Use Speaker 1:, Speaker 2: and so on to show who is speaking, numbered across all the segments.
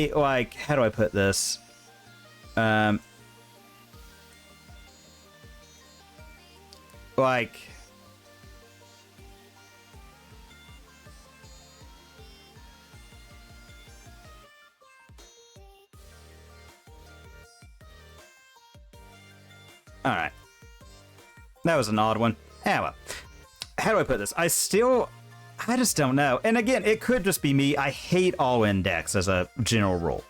Speaker 1: me, like, how do I put this? Like... Alright. That was an odd one. How do I put this? I just don't know. And again, it could just be me. I hate all-in decks as a general rule.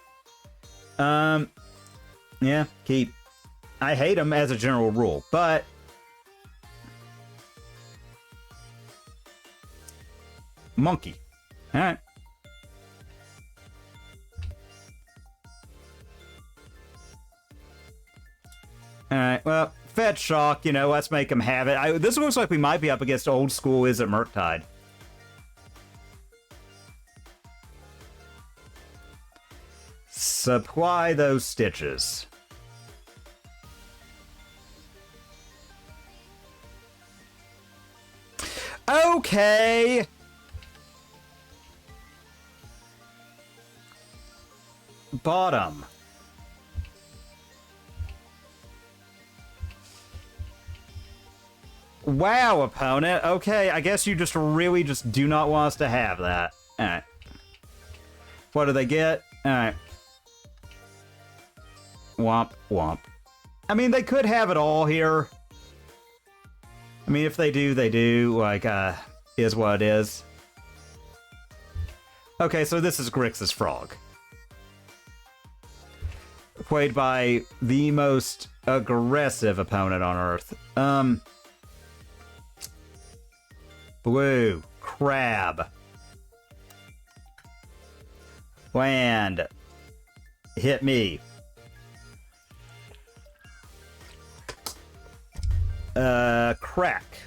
Speaker 1: Yeah, keep. I hate them as a general rule, but... Monkey. Alright. Alright, well, fetch shock, you know, let's make them have it. This looks like we might be up against old school Is It Murktide. Supply those stitches. Okay! Bottom. Wow, opponent. Okay, I guess you just really just do not want us to have that. Alright. What do they get? Alright. Womp, womp. I mean, they could have it all here. I mean, if they do, they do. Like, is what it is. Okay, so this is Grixis Frog. Played by the most aggressive opponent on Earth. Blue. Crab. Land. Hit me. Crack.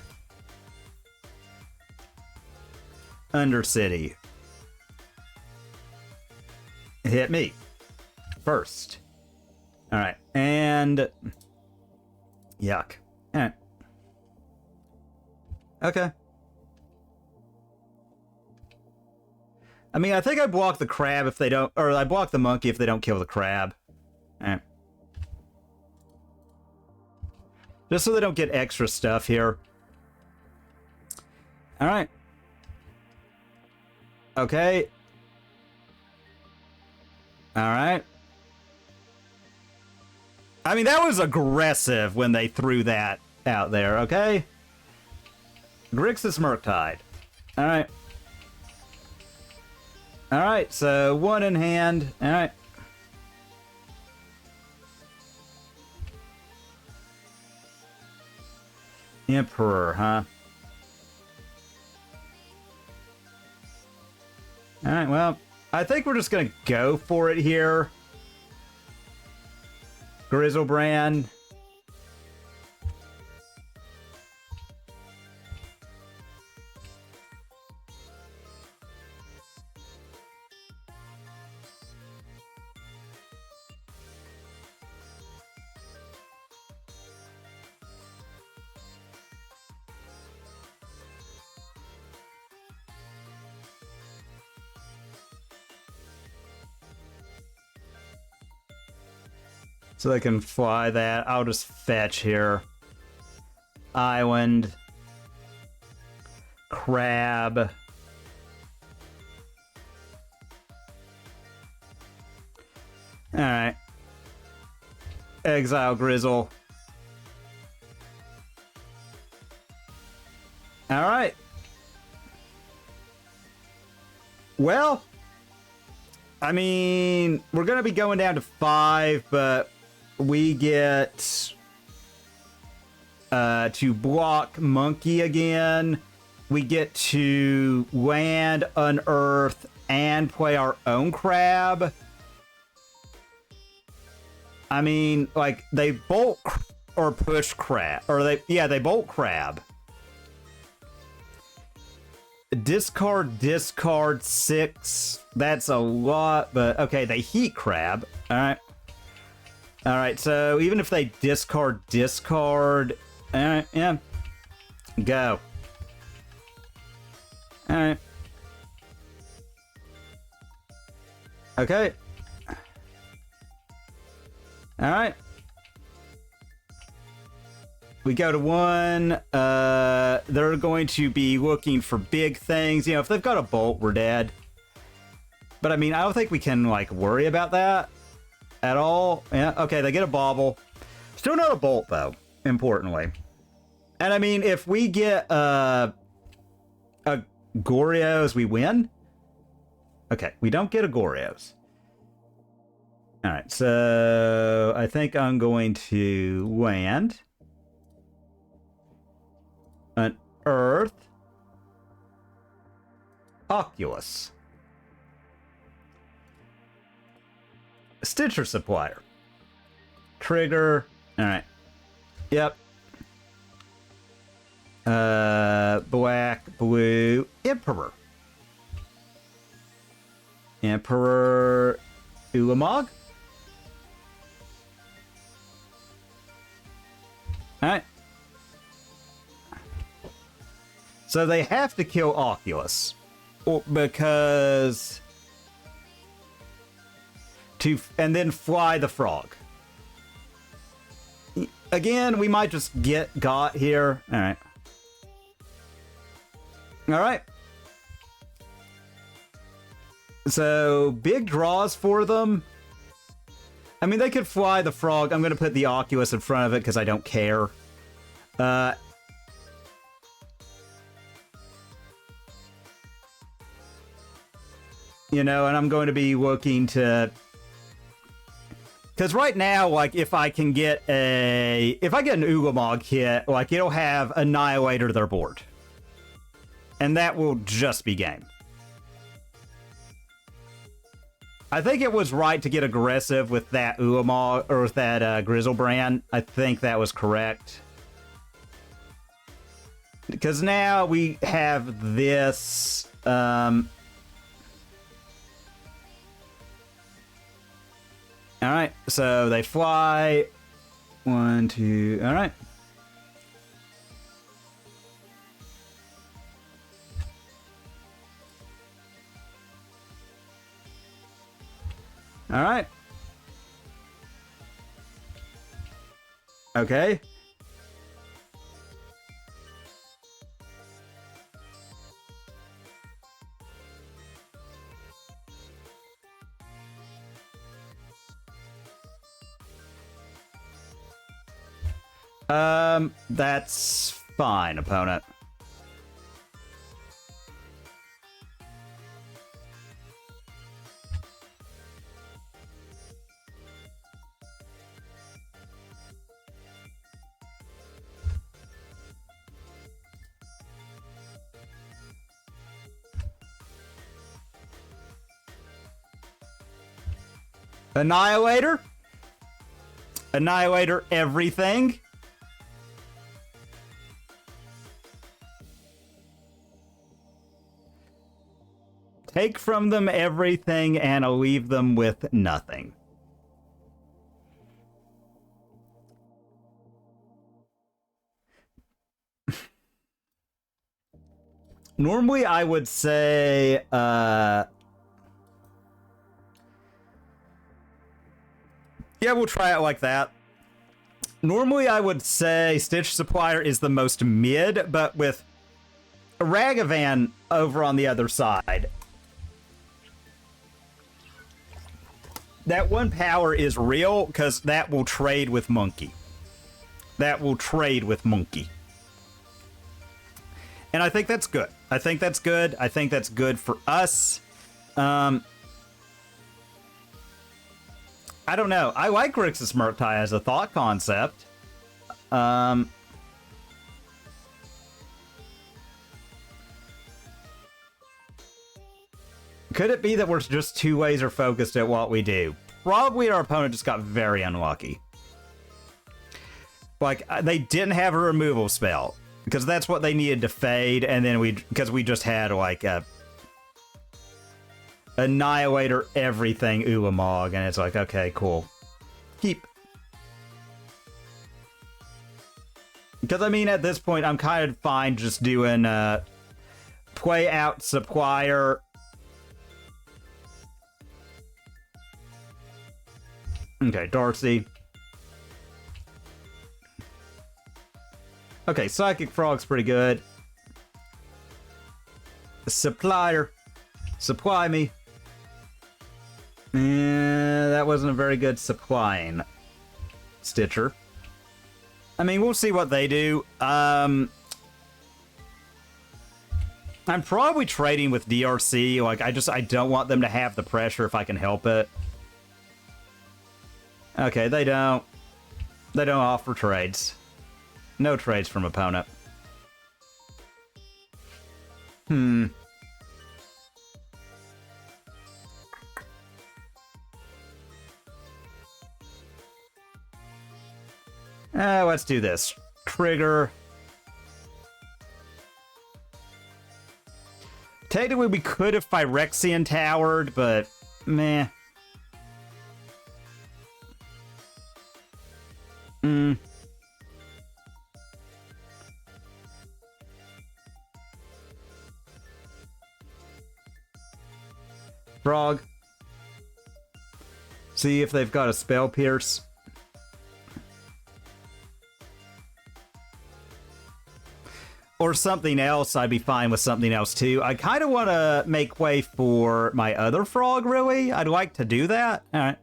Speaker 1: Undercity. Hit me. First. Alright, and... Yuck. Alright. Okay. I mean, I think I block the crab if they don't... Or I block the monkey if they don't kill the crab. Alright. Just so they don't get extra stuff here. Alright. Okay. Alright. I mean, that was aggressive when they threw that out there, okay? Grixis Murktide. Alright. Alright, so one in hand. Alright. Emperor, huh? Alright, well, I think we're just gonna go for it here. Grizzlebrand. So they can fly that. I'll just fetch here. Island. Crab. Alright. Exile Grizzle. Alright. Well, I mean, we're going to be going down to 5, but we get to block Monkey again. We get to land, unearth, and play our own crab. I mean, like, they bolt or push crab. Or they bolt crab. Discard 6. That's a lot, but okay, they heat crab. Alright. Alright, so even if they discard. Alright, yeah. Go. Alright. Okay. All right. We go to 1. They're going to be looking for big things. You know, if they've got a bolt, we're dead. But I mean, I don't think we can, like, worry about that at all. Yeah, okay, they get a bauble. Still not a bolt, though, importantly. And I mean, if we get a Goryo's, we win? Okay, we don't get a Goryo's. Alright, so I think I'm going to land an Earth Oculus. Stitcher Supplier. Trigger. Alright. Yep. Black, blue, Emperor. Emperor Ulamog. Alright. So they have to kill Oculus. Because... and then fly the frog. Again, we might just get got here. Alright. Alright. So, big draws for them. I mean, they could fly the frog. I'm going to put the Oculus in front of it because I don't care. You know, and I'm going to be looking to... Because right now, like, if I can get a... If I get an Ulamog hit, like, it'll have Annihilator their board. And that will just be game. I think it was right to get aggressive with that Ulamog, or with that Grizzlebrand. I think that was correct. Because now we have this... Alright, so they fly. 1, 2, alright. Alright. Okay. That's fine, opponent. Annihilator? Annihilator everything? Take from them everything and I'll leave them with nothing. Normally I would say, yeah, we'll try it like that. Normally I would say Stitch Supplier is the most mid, but with Ragavan over on the other side, that 1 power is real, because that will trade with Monkey. That will trade with Monkey. And I think that's good. I think that's good. I think that's good for us. I don't know. I like Grixis Murktide as a thought concept. Could it be that we're just too laser focused at what we do? Probably our opponent just got very unlucky. Like, they didn't have a removal spell, because that's what they needed to fade, and then because we just had, like, a Annihilator everything Ulamog, and it's like, okay, cool. Keep. Because, I mean, at this point, I'm kind of fine just doing, play out Supplier. Okay, Darcy. Okay, Psychic Frog's pretty good. Supplier. Supply me. That wasn't a very good supplying. Stitcher. I mean, we'll see what they do. I'm probably trading with DRC. Like, I don't want them to have the pressure if I can help it. Okay, they don't offer trades. No trades from opponent. Let's do this. Trigger. Technically, we could have Phyrexian towered, but meh. Frog. See if they've got a Spell Pierce. Or something else. I'd be fine with something else too. I kind of want to make way for my other frog, really. I'd like to do that. Alright.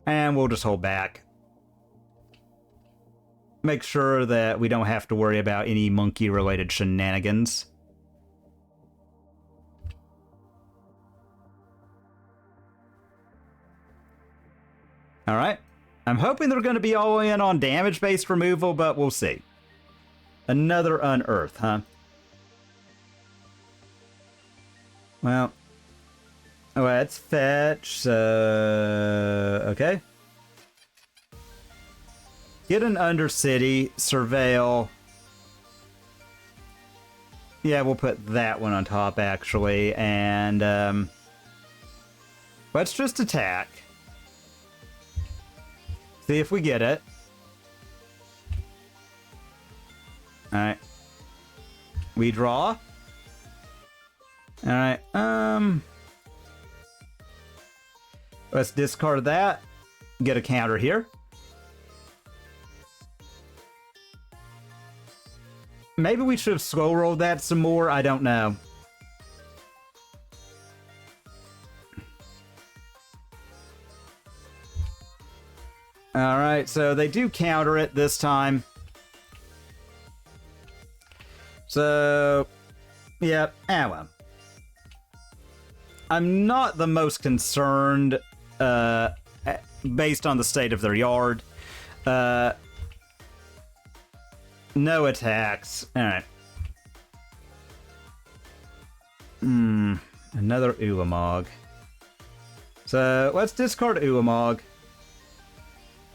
Speaker 1: And we'll just hold back. Make sure that we don't have to worry about any monkey-related shenanigans. Alright. I'm hoping they're going to be all in on damage-based removal, but we'll see. Another Unearth, huh? Well. Let's fetch, okay. Get an Undercity, Surveil. Yeah, we'll put that one on top, actually, and, let's just attack. See if we get it. Alright. We draw. Alright, let's discard that. Get a counter here. Maybe we should have slow rolled that some more. I don't know. Alright, so they do counter it this time. So, yep, well. I'm not the most concerned, based on the state of their yard. No attacks. Alright. Another Ulamog. So, let's discard Ulamog.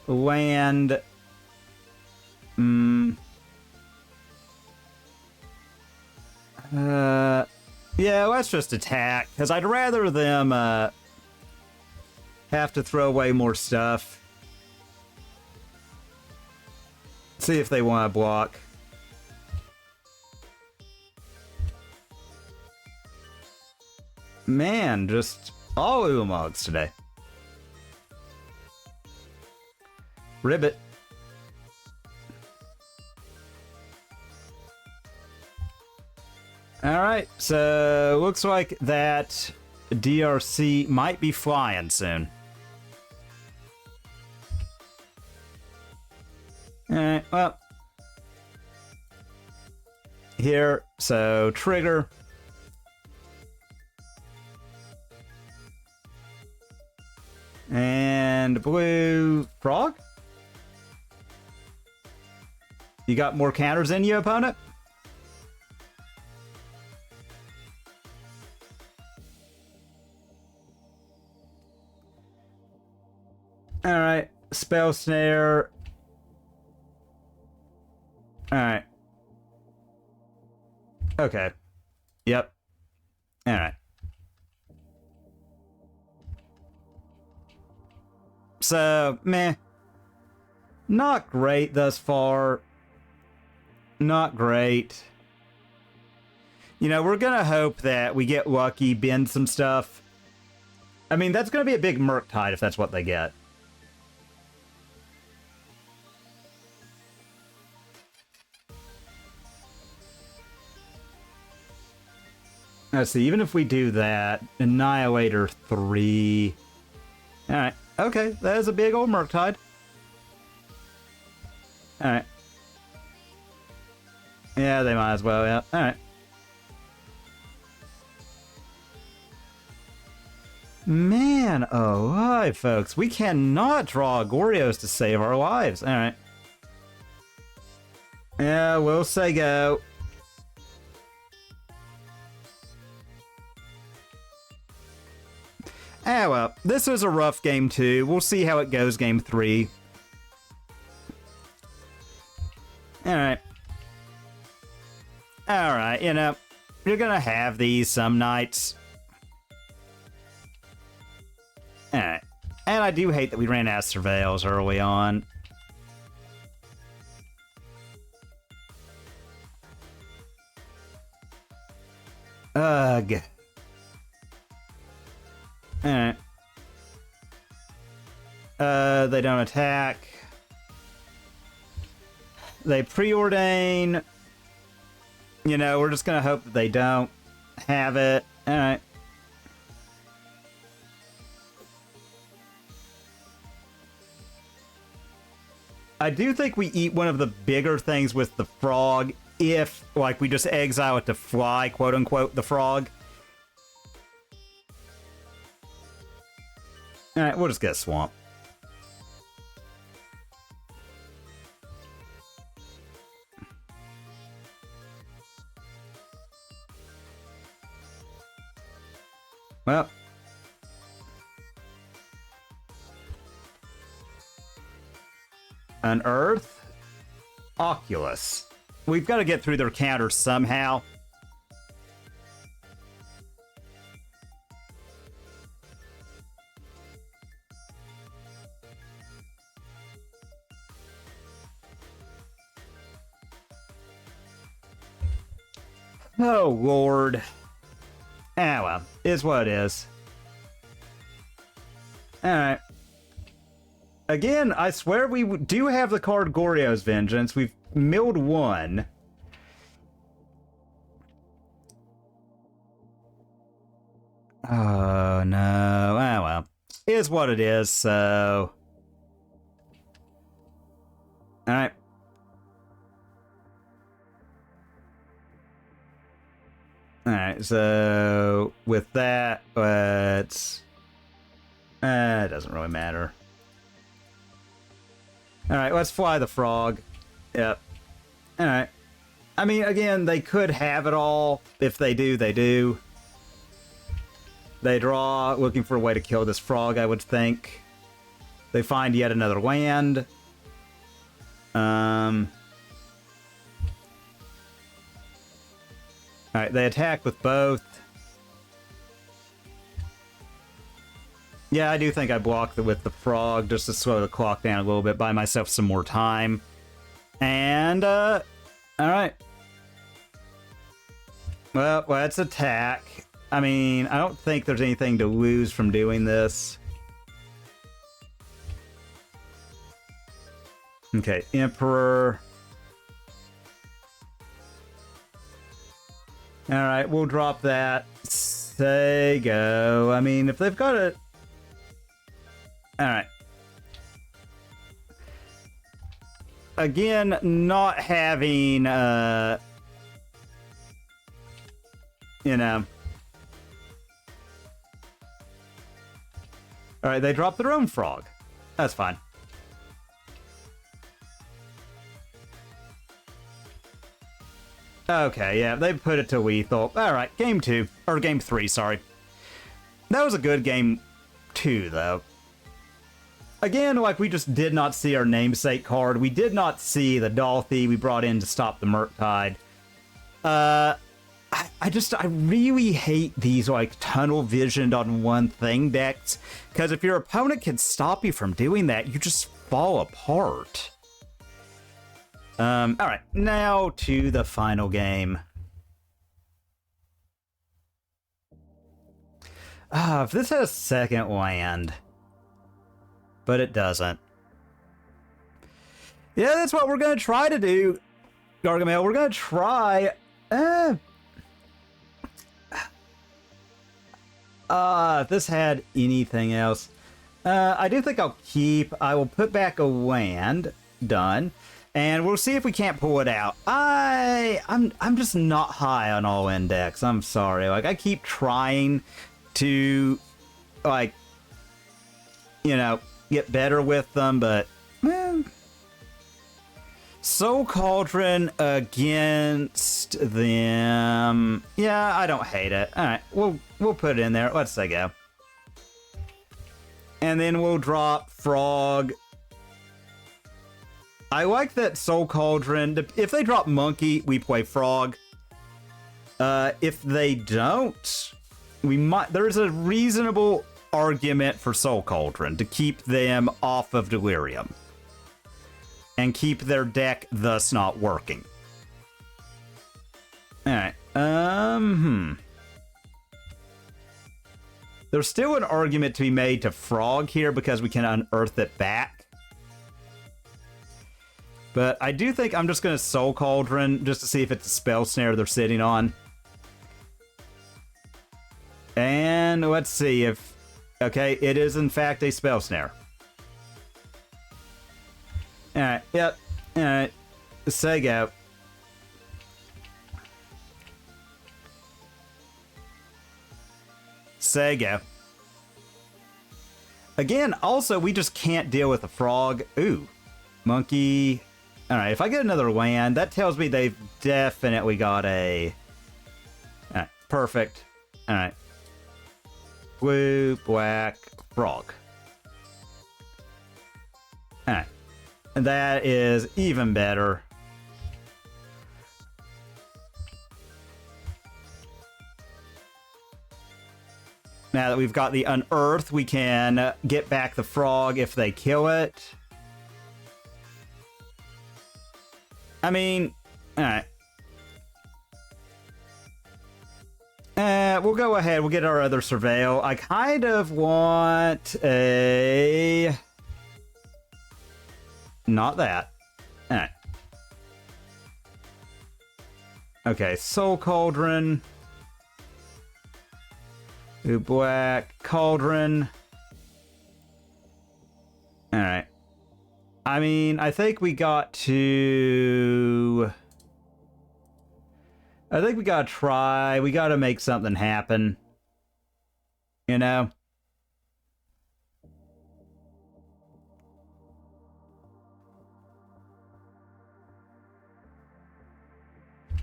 Speaker 1: Land. Yeah, let's just attack, because I'd rather them have to throw away more stuff. See if they want to block. Man, just all Ulamogs today. Ribbit. Alright, so looks like that DRC might be flying soon. Alright, well. Here, so trigger. And blue frog? You got more counters in you, opponent? Alright, spell snare. Alright. Okay. Yep. Alright. So, meh. Not great thus far. Not great. You know, we're gonna hope that we get lucky, bend some stuff. I mean, that's gonna be a big Murktide if that's what they get. Let's see, even if we do that, Annihilator 3. Alright, okay, that is a big old Murktide. Alright. Yeah, they might as well, yeah. Alright. Man alive, folks. We cannot draw Goryos to save our lives. Alright. Yeah, we'll say go. Ah, well, this was a rough game 2. We'll see how it goes game 3. Alright. Alright, you know, you're gonna have these some nights. Alright. And I do hate that we ran out of surveils early on. Ugh. Alright. They don't attack. They preordain. You know, we're just gonna hope that they don't have it. Alright. I do think we eat one of the bigger things with the frog if, like, we just exile it to fly, quote-unquote, the frog. Alright, we'll just get a swamp. Well. Unearth. Oculus. We've got to get through their counters somehow. Oh, Lord. Ah, well. Is what it is. Alright. Again, I swear we do have the card Goryo's Vengeance. We've milled one. Oh, no. Ah, well. Is what it is, so... Alright. Alright, so... With that, let's... it doesn't really matter. Alright, let's fly the frog. Yep. Alright. I mean, again, they could have it all. If they do, they do. They draw, looking for a way to kill this frog, I would think. They find yet another land. Alright, they attack with both. Yeah, I do think I blocked it with the frog just to slow the clock down a little bit, buy myself some more time. And, alright. Well, let's attack. I mean, I don't think there's anything to lose from doing this. Okay, Emperor. Alright, we'll drop that. Say go. I mean, if they've got it... Alright. Again, not having, you know. Alright, they dropped their own frog. That's fine. Okay, yeah, they put it to lethal. Alright, game 2. Or game 3, sorry. That was a good game 2, though. Again, like, we just did not see our namesake card. We did not see the Dolphy we brought in to stop the Murktide. I really hate these, like, tunnel visioned on one thing decks. Because if your opponent can stop you from doing that, you just fall apart. Alright, now to the final game. If this had a second land... But it doesn't. Yeah, that's what we're going to try to do, Gargamel. We're going to try... If this had anything else. I do think I'll keep. I will put back a land. Done. And we'll see if we can't pull it out. I'm just not high on all index. I'm sorry. Like, I keep trying to, like, you know, get better with them, but Soul Cauldron against them. Yeah, I don't hate it. All right, we'll put it in there. Let's say go. And then we'll drop Frog. I like that Soul Cauldron. If they drop Monkey, we play Frog. If they don't, we might. There's a reasonable argument for Soul Cauldron to keep them off of Delirium and keep their deck thus not working. All right. There's still an argument to be made to Frog here because we can unearth it back. But I do think I'm just going to Soul Cauldron just to see if it's a spell snare they're sitting on. And let's see if... Okay, it is in fact a spell snare. Alright, yep. Alright. Say go. Say go. Again, also, we just can't deal with a Frog. Ooh. Monkey... Alright, if I get another land, that tells me they've definitely got a... Alright, perfect. Alright. Blue, black, Frog. Alright. And that is even better. Now that we've got the Unearth, we can get back the Frog if they kill it. I mean, alright. We'll go ahead. We'll get our other Surveil. I kind of want a... Not that. Alright. Okay, Soul Cauldron. Blue, black, Cauldron. Alright. I mean, I think we got to... I think we gotta try. We gotta make something happen. You know?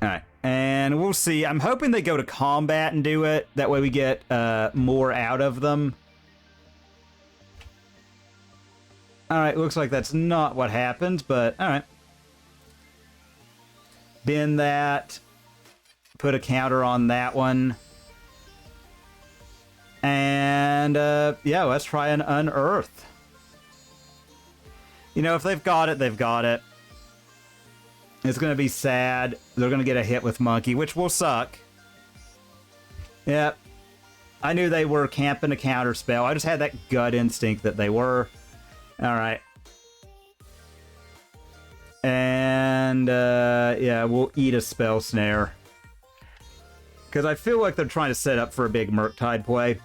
Speaker 1: Alright. And we'll see. I'm hoping they go to combat and do it. That way we get more out of them. Alright, looks like that's not what happened, but alright. Bend that. Put a counter on that one. And, yeah, let's try an Unearth. You know, if they've got it, they've got it. It's going to be sad. They're going to get a hit with Monkey, which will suck. Yep. I knew they were camping a counter spell. I just had that gut instinct that they were. Alright. And, yeah, we'll eat a spell snare. Because I feel like they're trying to set up for a big Murktide play.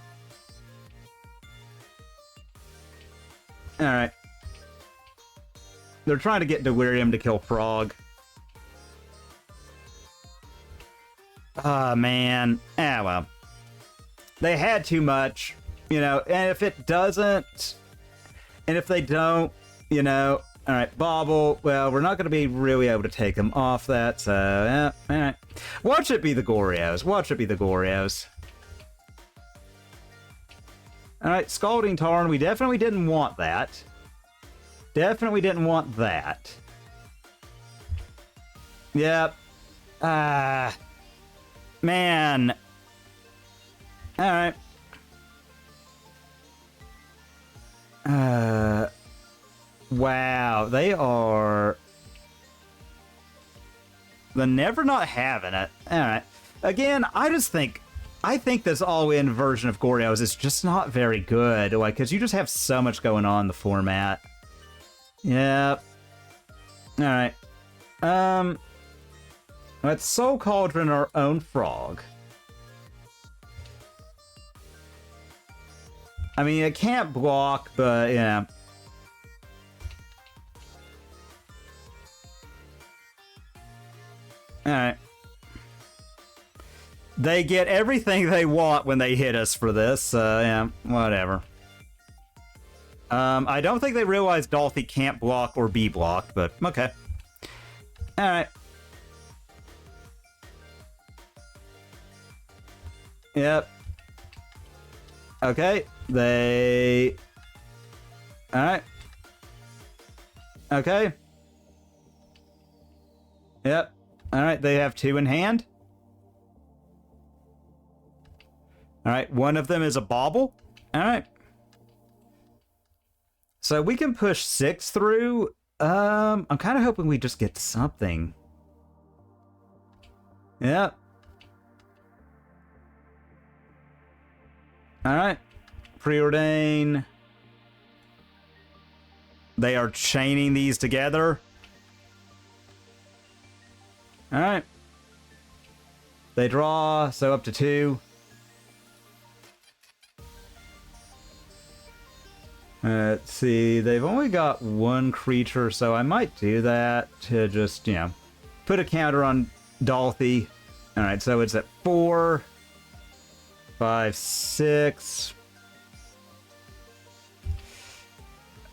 Speaker 1: Alright. They're trying to get Delirium to kill Frog. Oh, man. Ah, well. They had too much, you know, and if it doesn't... And if they don't, you know, all right, Bobble, well, we're not going to be really able to take them off that, so, yeah, all right. Watch it be the Goryos. Watch it be the Goryos. All right, Scalding Tarn, we definitely didn't want that. Definitely didn't want that. Yep. Man. All right. Wow, they are... They're never not having it. Alright. Again, I think this all-in version of Goryo's is just not very good. Like, because you just have so much going on in the format. Yep. Alright. Let's Soul Cauldron our own Frog. I mean, it can't block, but yeah. Alright. They get everything they want when they hit us for this, yeah, whatever. I don't think they realize Dolphy can't block or be blocked, but okay. Alright. Yep. Okay, they... Alright. Okay. Yep. Alright, they have 2 in hand. Alright, one of them is a bauble. Alright. So we can push 6 through. I'm kind of hoping we just get something. Yep. Alright. Preordain. They are chaining these together. Alright. They draw, so up to 2. Let's see, they've only got 1 creature, so I might do that to just, you know, put a counter on Dolphy. Alright, so it's at 4, 5, 6.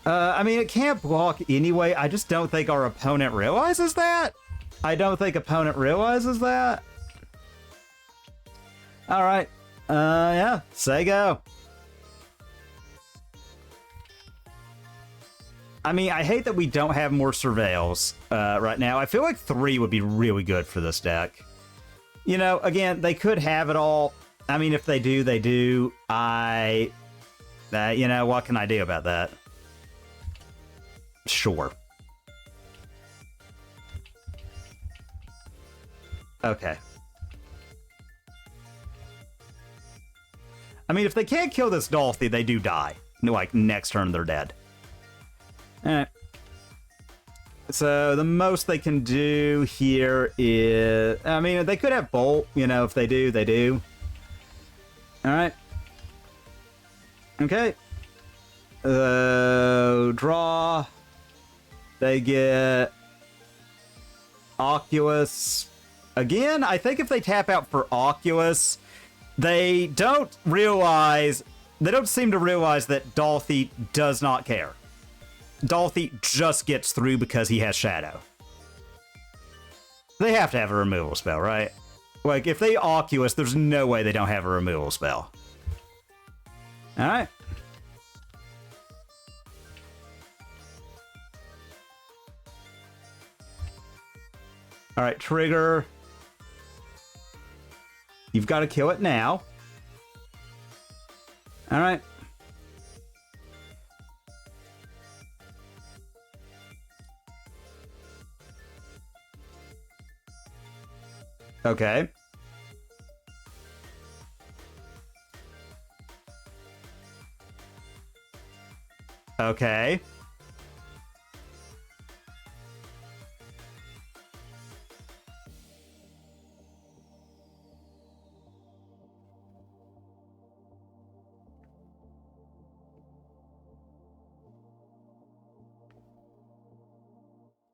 Speaker 1: I mean, it can't block anyway. I just don't think our opponent realizes that. I don't think opponent realizes that. Alright. Yeah, say go. I mean, I hate that we don't have more surveils right now. I feel like 3 would be really good for this deck. You know, again, they could have it all. I mean, if they do, they do. You know, what can I do about that? Sure. Okay. I mean, if they can't kill this Dolphy, they do die. Like, next turn, they're dead. Alright. So, the most they can do here is... I mean, they could have Bolt. You know, if they do, they do. Alright. Okay. Draw. They get... Oculus. Again, I think if they tap out for Oculus, they don't realize... They don't seem to realize that Dolphy does not care. Dolphy just gets through because he has Shadow. They have to have a removal spell, right? Like, if they Oculus, there's no way they don't have a removal spell. Alright. Alright, trigger. You've got to kill it now. Alright. Okay. Okay.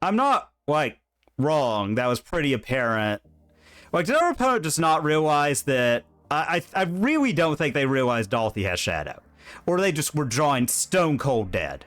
Speaker 1: I'm not, like, wrong. That was pretty apparent. Like, did our opponent just not realize that... I really don't think they realized Dolphy has Shadow. Or they just were drawing stone cold dead.